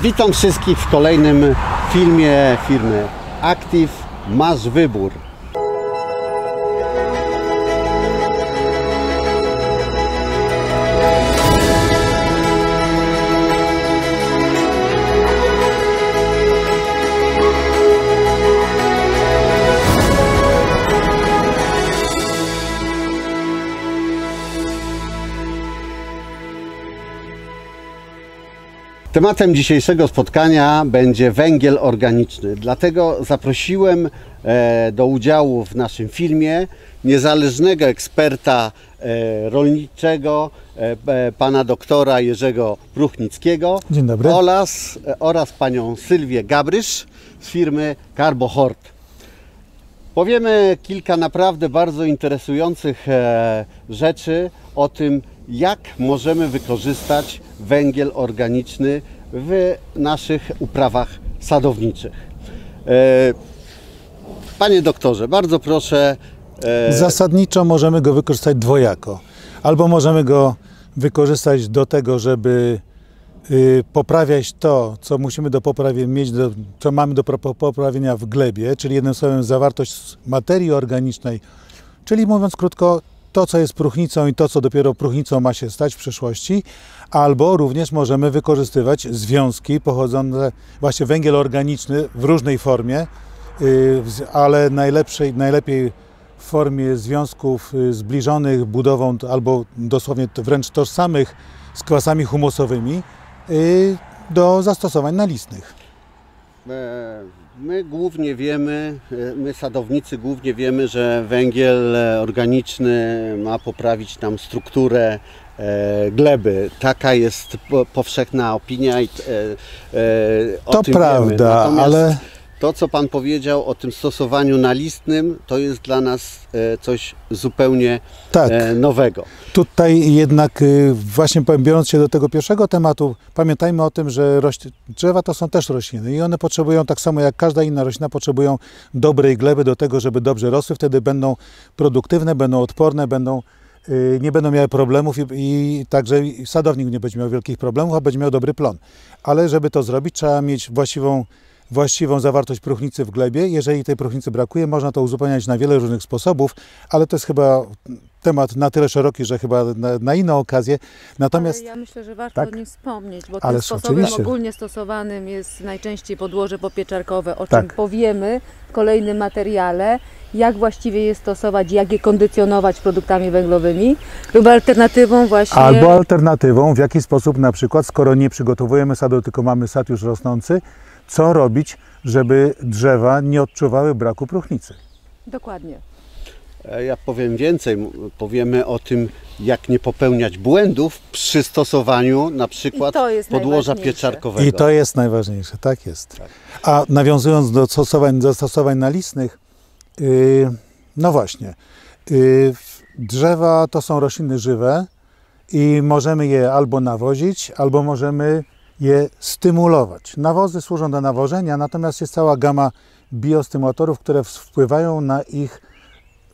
Witam wszystkich w kolejnym filmie firmy Active. Masz wybór. Tematem dzisiejszego spotkania będzie węgiel organiczny. Dlatego zaprosiłem do udziału w naszym filmie niezależnego eksperta rolniczego, pana doktora Jerzego Pruchnickiego. Dzień dobry. Oraz panią Sylwię Gabrysz z firmy Carbohort. Powiemy kilka naprawdę bardzo interesujących rzeczy o tym, jak możemy wykorzystać węgiel organiczny w naszych uprawach sadowniczych. Panie doktorze, bardzo proszę. Zasadniczo możemy go wykorzystać dwojako. Albo możemy go wykorzystać do tego, żeby poprawiać to, co musimy do poprawienia mieć, co mamy do poprawienia w glebie, czyli jednym słowem zawartość materii organicznej, czyli mówiąc krótko, to, co jest próchnicą i to, co dopiero próchnicą ma się stać w przyszłości, albo również możemy wykorzystywać związki pochodzące, właśnie węgiel organiczny w różnej formie, ale najlepiej w formie związków zbliżonych budową albo dosłownie wręcz tożsamych z kwasami humusowymi do zastosowań nalistnych. My sadownicy głównie wiemy, że węgiel organiczny ma poprawić nam strukturę gleby. Taka jest powszechna opinia i o to tym prawda, wiemy. Natomiast ale to, co pan powiedział o tym stosowaniu nalistnym, to jest dla nas coś zupełnie nowego. Tutaj jednak właśnie biorąc się do tego pierwszego tematu, pamiętajmy o tym, że drzewa to są też rośliny i one potrzebują, tak samo jak każda inna roślina, potrzebują dobrej gleby do tego, żeby dobrze rosły. Wtedy będą produktywne, będą odporne, nie będą miały problemów i także sadownik nie będzie miał wielkich problemów, a będzie miał dobry plon. Ale żeby to zrobić, trzeba mieć właściwą zawartość próchnicy w glebie. Jeżeli tej próchnicy brakuje, można to uzupełniać na wiele różnych sposobów, ale to jest chyba temat na tyle szeroki, że chyba na inną okazję. Natomiast ale ja myślę, że warto o nim wspomnieć, bo ale tym sposobem oczywiście ogólnie stosowanym jest najczęściej podłoże popieczarkowe, o czym powiemy w kolejnym materiale, jak właściwie je stosować, jak je kondycjonować produktami węglowymi lub alternatywą właśnie... Albo alternatywą, w jaki sposób na przykład, skoro nie przygotowujemy sadu, tylko mamy sad już rosnący, co robić, żeby drzewa nie odczuwały braku próchnicy. Dokładnie. Ja powiem więcej, powiemy o tym, jak nie popełniać błędów przy stosowaniu na przykład podłoża pieczarkowego. I to jest najważniejsze, tak jest. Tak. A nawiązując do zastosowań nalistnych, no właśnie, drzewa to są rośliny żywe i możemy je albo nawozić, albo możemy je stymulować. Nawozy służą do nawożenia, natomiast jest cała gama biostymulatorów, które wpływają na ich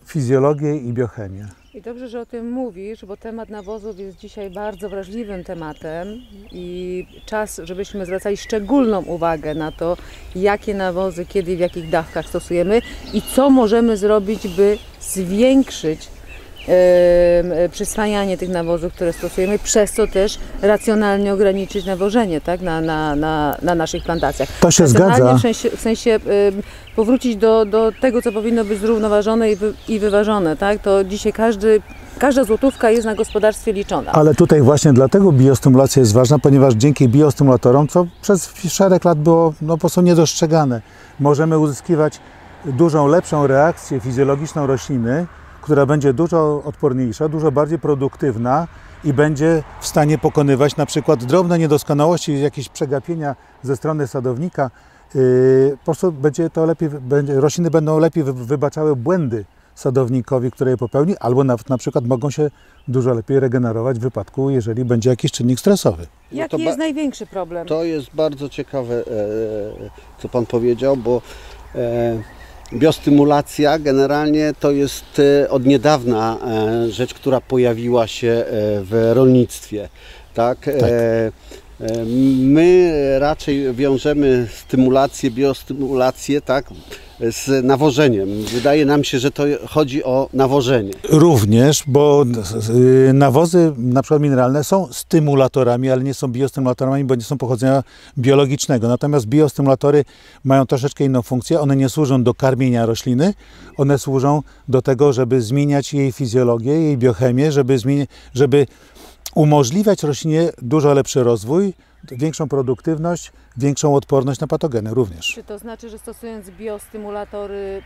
fizjologię i biochemię. I dobrze, że o tym mówisz, bo temat nawozów jest dzisiaj bardzo wrażliwym tematem i czas, żebyśmy zwracali szczególną uwagę na to, jakie nawozy, kiedy i w jakich dawkach stosujemy i co możemy zrobić, by zwiększyć przyswajanie tych nawozów, które stosujemy, przez co też racjonalnie ograniczyć nawożenie, tak, na naszych plantacjach. To się zgadza. W sensie powrócić do tego, co powinno być zrównoważone i wyważone. Tak? To dzisiaj każda złotówka jest na gospodarstwie liczona. Ale tutaj właśnie dlatego biostymulacja jest ważna, ponieważ dzięki biostymulatorom, co przez szereg lat było po prostu niedostrzegane, możemy uzyskiwać dużą, lepszą reakcję fizjologiczną rośliny, która będzie dużo odporniejsza, dużo bardziej produktywna i będzie w stanie pokonywać na przykład drobne niedoskonałości, jakieś przegapienia ze strony sadownika. Po prostu będzie to lepiej, rośliny będą lepiej wybaczały błędy sadownikowi, które je popełni, albo na przykład mogą się dużo lepiej regenerować w wypadku, jeżeli będzie jakiś czynnik stresowy. Jaki jest największy problem? To jest bardzo ciekawe, co pan powiedział, bo biostymulacja generalnie to jest od niedawna rzecz, która pojawiła się w rolnictwie. Tak? My raczej wiążemy stymulację, biostymulację, tak, z nawożeniem. Wydaje nam się, że to chodzi o nawożenie. Również, bo nawozy, na przykład mineralne, są stymulatorami, ale nie są biostymulatorami, bo nie są pochodzenia biologicznego. Natomiast biostymulatory mają troszeczkę inną funkcję. One nie służą do karmienia rośliny, one służą do tego, żeby zmieniać jej fizjologię, jej biochemię, żeby umożliwiać roślinie dużo lepszy rozwój, większą produktywność, większą odporność na patogeny również. Czy to znaczy, że stosując biostymulatory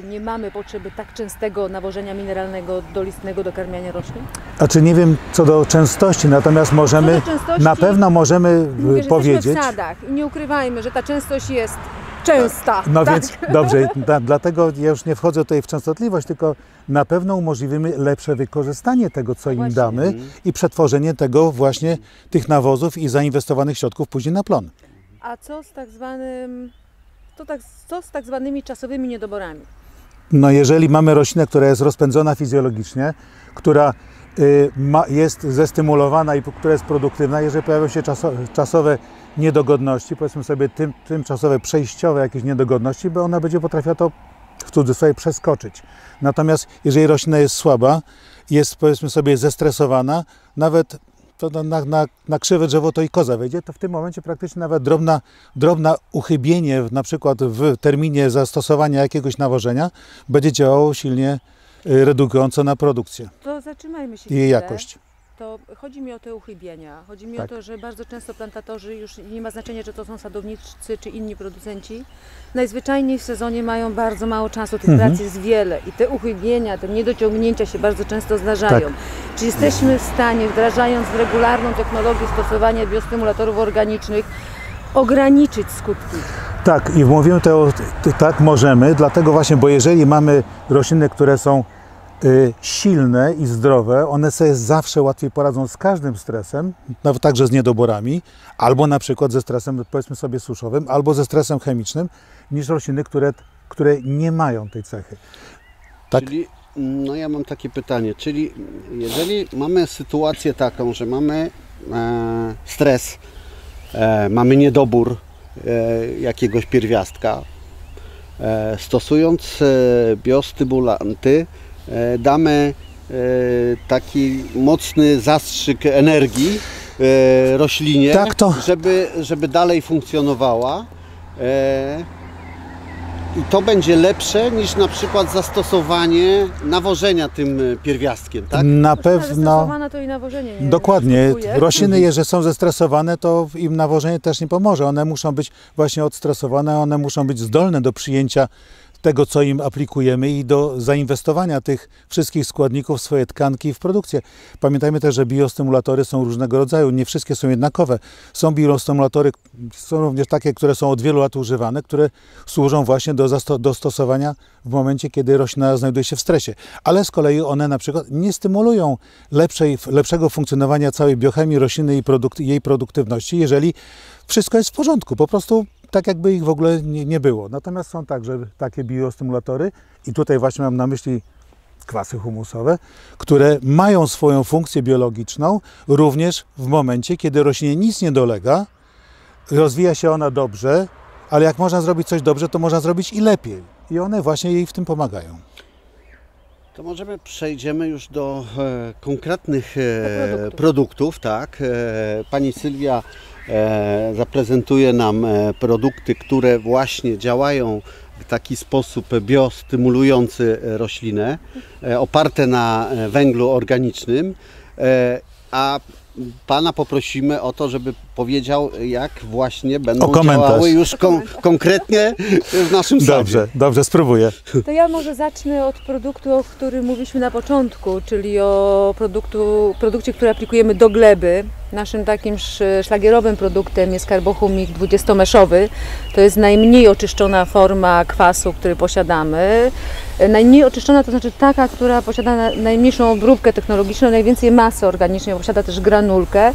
nie mamy potrzeby tak częstego nawożenia mineralnego dolistnego do karmienia roślin? Znaczy nie wiem co do częstości, natomiast możemy, na pewno możemy powiedzieć... Jesteśmy w sadach i nie ukrywajmy, że ta częstość jest częsta. No tak? więc dobrze, dlatego ja już nie wchodzę tutaj w częstotliwość, tylko na pewno umożliwimy lepsze wykorzystanie tego, co im damy i przetworzenie tego właśnie, tych nawozów i zainwestowanych środków później na plon. A co z tak zwanymi czasowymi niedoborami? No jeżeli mamy roślinę, która jest rozpędzona fizjologicznie, która jest zestymulowana i która jest produktywna, jeżeli pojawią się czasowe niedogodności, powiedzmy sobie tymczasowe, przejściowe jakieś niedogodności, bo ona będzie potrafiła to w cudzysłowie przeskoczyć. Natomiast jeżeli roślina jest słaba, jest powiedzmy sobie zestresowana, nawet to na krzywe drzewo to i koza wejdzie, to w tym momencie praktycznie nawet drobna uchybienie na przykład w terminie zastosowania jakiegoś nawożenia będzie działało silnie redukująco na produkcję. To zatrzymajmy się i jej jakość. To chodzi mi o te uchybienia. Chodzi mi Tak. o to, że bardzo często plantatorzy, już nie ma znaczenia, czy to są sadownicy, czy inni producenci, najzwyczajniej w sezonie mają bardzo mało czasu, tych prac jest wiele i te uchybienia, te niedociągnięcia się bardzo często zdarzają. Tak. Czy jesteśmy w stanie, wdrażając regularną technologię stosowania biostymulatorów organicznych, ograniczyć skutki? Tak, i mówimy tak możemy, dlatego właśnie, bo jeżeli mamy rośliny, które są silne i zdrowe, one sobie zawsze łatwiej poradzą z każdym stresem, nawet także z niedoborami, albo na przykład ze stresem, powiedzmy sobie, suszowym, albo ze stresem chemicznym, niż rośliny, które nie mają tej cechy. Tak? Czyli, no ja mam takie pytanie, czyli jeżeli mamy sytuację taką, że mamy stres, mamy niedobór jakiegoś pierwiastka, stosując biostymulanty, damy taki mocny zastrzyk energii roślinie, Tak to. żeby dalej funkcjonowała. I to będzie lepsze niż na przykład zastosowanie nawożenia tym pierwiastkiem, tak? Na pewno. Zastosowane to i nawożenie nie Dokładnie. skutuje. Rośliny, jeżeli są zestresowane, to im nawożenie też nie pomoże. One muszą być właśnie odstresowane, one muszą być zdolne do przyjęcia tego, co im aplikujemy i do zainwestowania tych wszystkich składników w swoje tkanki w produkcję. Pamiętajmy też, że biostymulatory są różnego rodzaju, nie wszystkie są jednakowe. Są biostymulatory, są również takie, które są od wielu lat używane, które służą właśnie do stosowania w momencie, kiedy roślina znajduje się w stresie. Ale z kolei one na przykład nie stymulują lepszego funkcjonowania całej biochemii rośliny i jej produktywności, jeżeli wszystko jest w porządku. Po prostu tak jakby ich w ogóle nie było. Natomiast są także takie biostymulatory i tutaj właśnie mam na myśli kwasy humusowe, które mają swoją funkcję biologiczną również w momencie, kiedy roślinie nic nie dolega, rozwija się ona dobrze, ale jak można zrobić coś dobrze, to można zrobić i lepiej. I one właśnie jej w tym pomagają. To możemy przejdziemy już do konkretnych produktów, tak? Pani Sylwia zaprezentuje nam produkty, które właśnie działają w taki sposób biostymulujący roślinę, oparte na węglu organicznym, a Pana poprosimy o to, żeby powiedział, jak właśnie będą działały już konkretnie w naszym sadzie. Dobrze, spróbuję. To ja może zacznę od produktu, o którym mówiliśmy na początku, czyli o produkcie, który aplikujemy do gleby. Naszym takim szlagierowym produktem jest karbohumik 20-meszowy. To jest najmniej oczyszczona forma kwasu, który posiadamy. Najmniej oczyszczona to znaczy taka, która posiada najmniejszą obróbkę technologiczną, najwięcej masy organicznej, posiada też granulkę.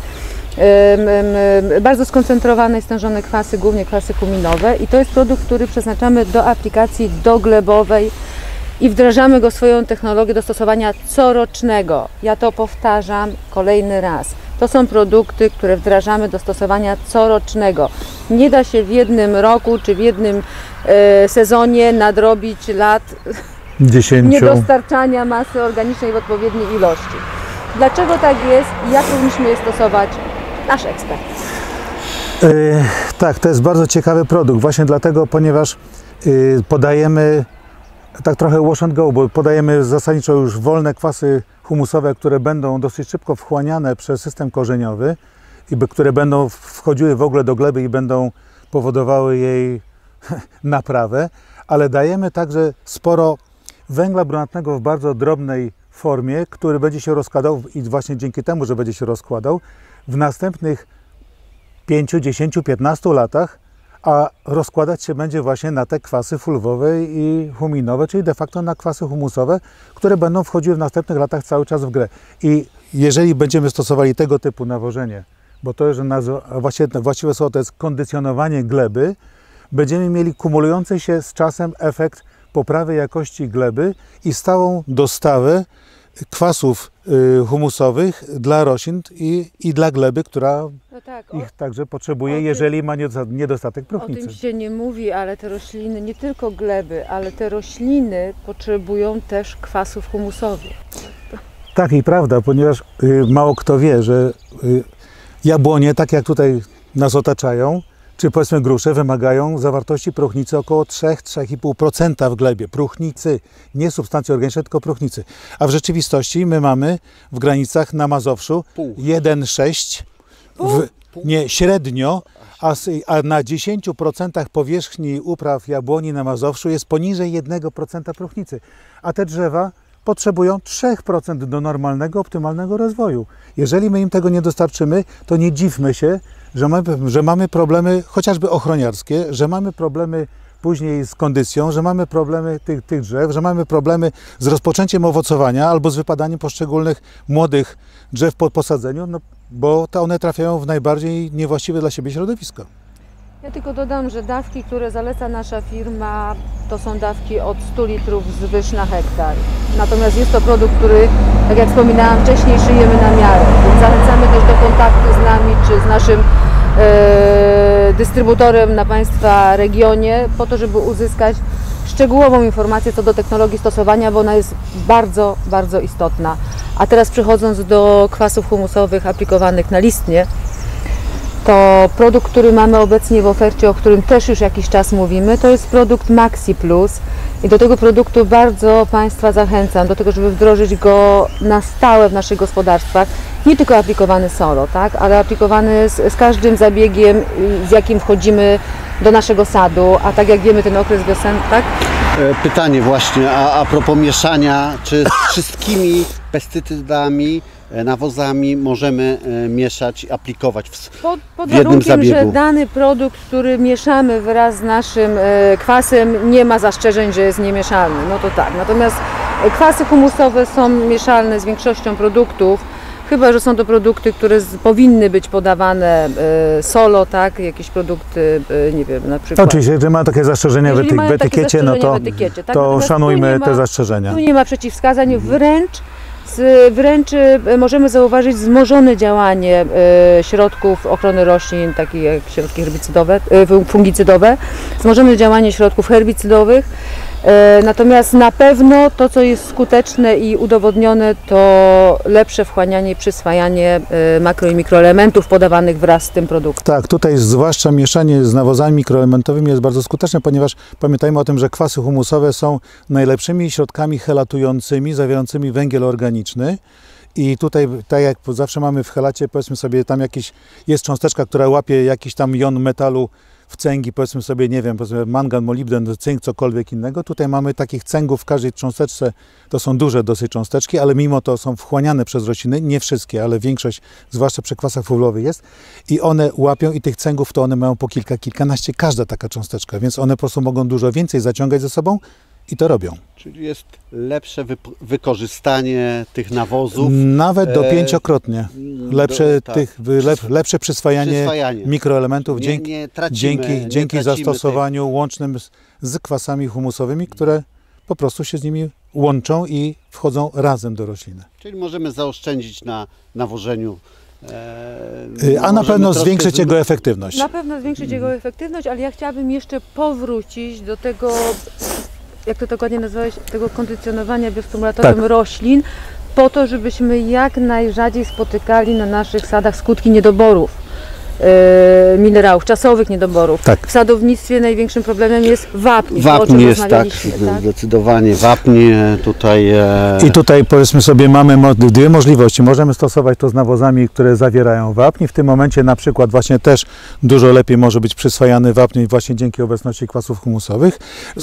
Bardzo skoncentrowane i stężone kwasy, głównie kwasy kuminowe, i to jest produkt, który przeznaczamy do aplikacji doglebowej i wdrażamy go w swoją technologię do stosowania corocznego. Ja to powtarzam kolejny raz. To są produkty, które wdrażamy do stosowania corocznego. Nie da się w jednym roku czy w jednym sezonie nadrobić lat 10. niedostarczania masy organicznej w odpowiedniej ilości. Dlaczego tak jest i jak powinniśmy je stosować? Nasz ekspert. Tak, to jest bardzo ciekawy produkt, właśnie dlatego, ponieważ podajemy tak trochę wash and go, bo podajemy zasadniczo już wolne kwasy humusowe, które będą dosyć szybko wchłaniane przez system korzeniowy i które będą wchodziły w ogóle do gleby i będą powodowały jej naprawę, ale dajemy także sporo węgla brunatnego w bardzo drobnej formie, który będzie się rozkładał i właśnie dzięki temu, że będzie się rozkładał, w następnych 5, 10, 15 latach, a rozkładać się będzie właśnie na te kwasy fulwowe i huminowe, czyli de facto na kwasy humusowe, które będą wchodziły w następnych latach cały czas w grę. I jeżeli będziemy stosowali tego typu nawożenie, bo to, że właściwe słowo to jest kondycjonowanie gleby, będziemy mieli kumulujący się z czasem efekt poprawy jakości gleby i stałą dostawę kwasów humusowych dla roślin i dla gleby, która ich także potrzebuje, jeżeli ma niedostatek O próchnicy. tym się nie mówi, ale te rośliny, nie tylko gleby, ale te rośliny potrzebują też kwasów humusowych. Tak i prawda, ponieważ mało kto wie, że jabłonie, tak jak tutaj nas otaczają, czy powiedzmy grusze, wymagają zawartości próchnicy około 3-3,5% w glebie. Próchnicy, nie substancji organicznej, tylko próchnicy. A w rzeczywistości my mamy w granicach na Mazowszu 1,6, nie średnio, a na 10% powierzchni upraw jabłoni na Mazowszu jest poniżej 1% próchnicy. A te drzewa potrzebują 3% do normalnego, optymalnego rozwoju. Jeżeli my im tego nie dostarczymy, to nie dziwmy się, że mamy problemy chociażby ochroniarskie, że mamy problemy później z kondycją, że mamy problemy tych drzew, że mamy problemy z rozpoczęciem owocowania albo z wypadaniem poszczególnych młodych drzew po posadzeniu, no, bo one trafiają w najbardziej niewłaściwe dla siebie środowisko. Ja tylko dodam, że dawki, które zaleca nasza firma, to są dawki od 100 litrów zwyż na hektar. Natomiast jest to produkt, który, tak jak wspominałam wcześniej, szyjemy na miarę. Więc zachęcamy też do kontaktu z nami czy z naszym dystrybutorem na Państwa regionie, po to, żeby uzyskać szczegółową informację co do technologii stosowania, bo ona jest bardzo, bardzo istotna. A teraz przechodząc do kwasów humusowych aplikowanych na listnie, to produkt, który mamy obecnie w ofercie, o którym też już jakiś czas mówimy, to jest produkt Maxi Plus i do tego produktu bardzo Państwa zachęcam, do tego, żeby wdrożyć go na stałe w naszych gospodarstwach. Nie tylko aplikowany solo, tak, ale aplikowany z każdym zabiegiem, z jakim wchodzimy do naszego sadu, a tak jak wiemy ten okres wiosenny, tak? Pytanie właśnie, a propos mieszania, czy z wszystkimi pestycydami, nawozami możemy mieszać, aplikować Pod w jednym warunkiem, zabiegu? że dany produkt, który mieszamy wraz z naszym kwasem, nie ma zastrzeżeń, że jest niemieszalny, no to tak. Natomiast kwasy humusowe są mieszalne z większością produktów, chyba że są to produkty, które powinny być podawane solo, tak, jakieś produkty, nie wiem, na przykład. Oczywiście, jeżeli ma takie zastrzeżenia w etykiecie, no to, tak? to szanujmy te Tu zastrzeżenia. nie ma przeciwwskazań, wręcz możemy zauważyć wzmożone działanie środków ochrony roślin, takich jak środki herbicydowe, fungicydowe, wzmożone działanie środków herbicydowych. Natomiast na pewno to, co jest skuteczne i udowodnione, to lepsze wchłanianie i przyswajanie makro i mikroelementów podawanych wraz z tym produktem. Tak, tutaj zwłaszcza mieszanie z nawozami mikroelementowymi jest bardzo skuteczne, ponieważ pamiętajmy o tym, że kwasy humusowe są najlepszymi środkami helatującymi, zawierającymi węgiel organiczny. I tutaj, tak jak zawsze mamy w helacie, powiedzmy sobie, tam jest cząsteczka, która łapie jakiś tam jon metalu w cęgi, powiedzmy sobie, nie wiem, powiedzmy mangan, molibden, cynk, cokolwiek innego. Tutaj mamy takich cęgów w każdej cząsteczce, to są duże dosyć cząsteczki, ale mimo to są wchłaniane przez rośliny, nie wszystkie, ale większość, zwłaszcza przy kwasach fulwowych jest. I one łapią i tych cęgów to one mają po kilka, kilkanaście, każda taka cząsteczka, więc one po prostu mogą dużo więcej zaciągać ze sobą i to robią. Czyli jest lepsze wykorzystanie tych nawozów. Nawet do 5-krotnie. Lepsze przyswajanie mikroelementów dzięki zastosowaniu łącznym z kwasami humusowymi, które po prostu się z nimi łączą i wchodzą razem do rośliny. Czyli możemy zaoszczędzić na nawożeniu A na możemy pewno troszkę zwiększyć jego efektywność. Na pewno zwiększyć jego efektywność, ale ja chciałabym jeszcze powrócić do tego, jak to dokładnie nazwałeś, tego kondycjonowania biostymulatorem Tak. roślin, po to, żebyśmy jak najrzadziej spotykali na naszych sadach skutki niedoborów minerałów, czasowych niedoborów. Tak. W sadownictwie największym problemem jest wapń. to, o Wapń czym jest, tak, rozmawialiśmy, tak? zdecydowanie wapnie tutaj. I tutaj powiedzmy sobie mamy dwie możliwości. Możemy stosować to z nawozami, które zawierają wapń. W tym momencie na przykład właśnie też dużo lepiej może być przyswajany wapń właśnie dzięki obecności kwasów humusowych.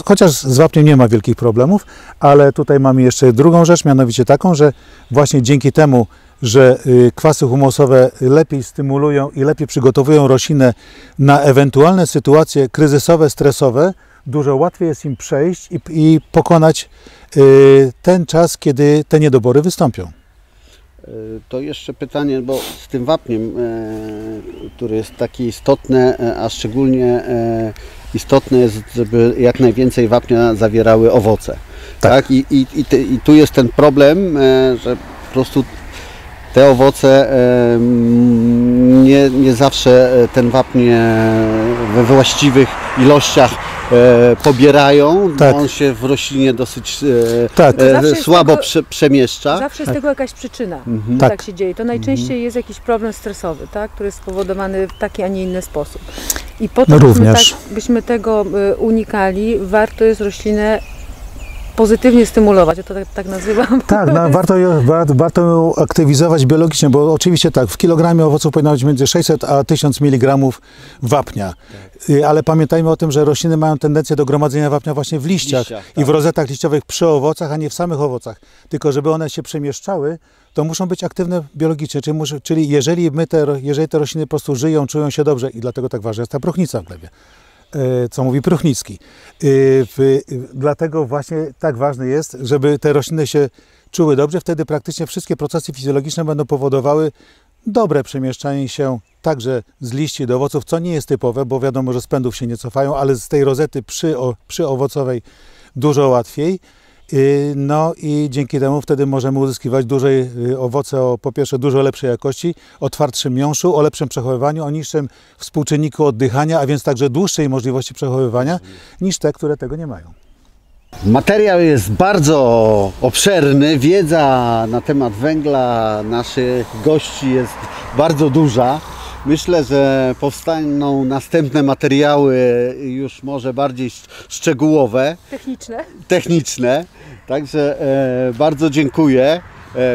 Chociaż z wapniem nie ma wielkich problemów, ale tutaj mamy jeszcze drugą rzecz, mianowicie taką, że właśnie dzięki temu, że kwasy humusowe lepiej stymulują i lepiej przygotowują roślinę na ewentualne sytuacje kryzysowe, stresowe, dużo łatwiej jest im przejść i pokonać ten czas, kiedy te niedobory wystąpią. To jeszcze pytanie, bo z tym wapniem, które jest takie istotne, a szczególnie istotne jest, żeby jak najwięcej wapnia zawierały owoce. Tak? I tu jest ten problem, że po prostu te owoce nie zawsze ten wapń we właściwych ilościach pobierają, Tak. bo on się w roślinie dosyć Tak. Zawsze jest słabo tego- przemieszcza. Zawsze jest tego jakaś przyczyna, Tak. tak się dzieje. To najczęściej jest jakiś problem stresowy, tak? który jest spowodowany w taki, a nie inny sposób. I po to, No byśmy, również. byśmy tego unikali, warto jest roślinę pozytywnie stymulować, ja to tak nazywam. Tak, no, warto ją aktywizować biologicznie, bo oczywiście tak, w kilogramie owoców powinno być między 600 a 1000 mg wapnia. Ale pamiętajmy o tym, że rośliny mają tendencję do gromadzenia wapnia właśnie w liściach tak. i w rozetach liściowych przy owocach, a nie w samych owocach. Tylko żeby one się przemieszczały, to muszą być aktywne biologicznie, czyli jeżeli te rośliny po prostu żyją, czują się dobrze i dlatego tak ważna jest ta próchnica w glebie, co mówi Pruchnicki. Dlatego właśnie tak ważne jest, żeby te rośliny się czuły dobrze, wtedy praktycznie wszystkie procesy fizjologiczne będą powodowały dobre przemieszczanie się także z liści do owoców, co nie jest typowe, bo wiadomo, że z pędów się nie cofają, ale z tej rozety przyowocowej dużo łatwiej. No i dzięki temu wtedy możemy uzyskiwać duże owoce o po pierwsze dużo lepszej jakości, o twardszym miąższu, o lepszym przechowywaniu, o niższym współczynniku oddychania, a więc także dłuższej możliwości przechowywania niż te, które tego nie mają. Materiał jest bardzo obszerny, wiedza na temat węgla naszych gości jest bardzo duża. Myślę, że powstaną następne materiały już może bardziej szczegółowe, techniczne. Także bardzo dziękuję.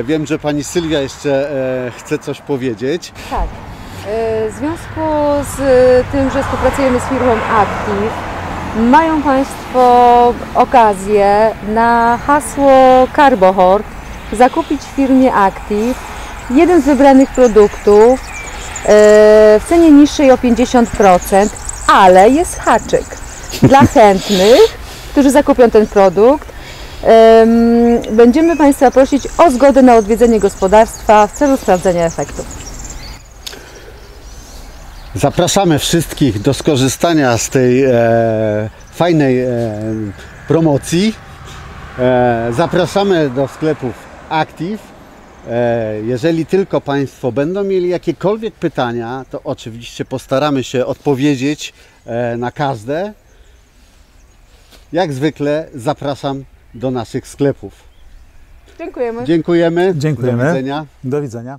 Wiem, że pani Sylwia jeszcze chce coś powiedzieć. Tak. W związku z tym, że współpracujemy z firmą Active, mają Państwo okazję na hasło Carbohort zakupić w firmie Active jeden z wybranych produktów w cenie niższej o 50%, ale jest haczyk. Dla chętnych, którzy zakupią ten produkt, będziemy Państwa prosić o zgodę na odwiedzenie gospodarstwa w celu sprawdzenia efektu. Zapraszamy wszystkich do skorzystania z tej fajnej promocji. Zapraszamy do sklepów Active. Jeżeli tylko Państwo będą mieli jakiekolwiek pytania, to oczywiście postaramy się odpowiedzieć na każde. Jak zwykle zapraszam do naszych sklepów. Dziękujemy. Dziękujemy. Dziękujemy. Do widzenia. Do widzenia.